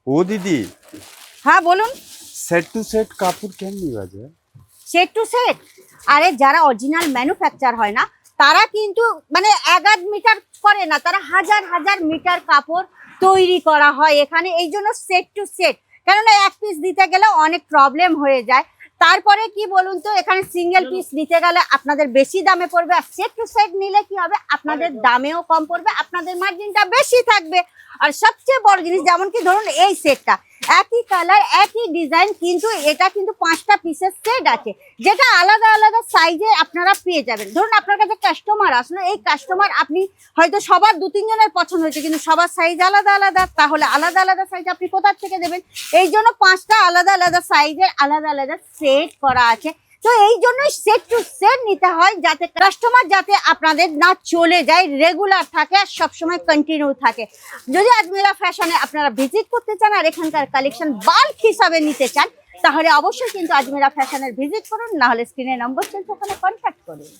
ও দিদি, হ্যাঁ বলুন। সেট টু সেট কাপড় কেমনি বাজে? সেট টু সেট, আরে যারা অরিজিনাল ম্যানুফ্যাকচার হয় না তারা কিন্তু মানে 1-1 মিটার করে না, তারা হাজার হাজার মিটার কাপড় তৈরি করা হয় এখানে, এই জন্য সেট টু সেট। কেননা এক পিস দিতে গেলে অনেক প্রবলেম হয়ে যায়। তারপরে কি বলুন তো, এখানে সিঙ্গেল পিস নিতে গেলে আপনাদের বেশি দামে পড়বে, আর সেট টু সেট নিলে কি হবে, আপনাদের দামেও কম পড়বে, আপনাদের মার্জিনটা বেশি থাকবে। আর সবচেয়ে বড় জিনিস, যেমন কি ধরুন এই সেটটা একই কালার একই ডিজাইন, কিন্তু এটা কিন্তু 5টা পিসের সেট আছে, যেটা আলাদা আলাদা সাইজে আপনারা পেয়ে যাবেন। ধরুন আপনার কাছে কাস্টমার আসলো, এই কাস্টমার আপনি হয়তো সবার 2-3 জনের পছন্দ হয়েছে, কিন্তু সবার সাইজ আলাদা আলাদা, তাহলে আলাদা আলাদা সাইজ আপনি কোথা থেকে দেবেন? এই জন্য 5টা আলাদা আলাদা সাইজের আলাদা আলাদা সেট করা আছে। তো এই জন্যই সেট টু সেট নিতে হয়, যাতে কাস্টমার যাতে আপনাদের না চলে যায়, রেগুলার থাকে আর সবসময় কন্টিনিউ থাকে। যদি আজমিরা ফ্যাশনে আপনারা ভিজিট করতে চান আর এখানকার কালেকশন বাল্ক হিসাবে নিতে চান, তাহলে অবশ্যই কিন্তু আজমিরা ফ্যাশনের ভিজিট করুন, না হলে স্ক্রিনে নম্বর চলছে, ওখানে কন্ট্যাক্ট করুন।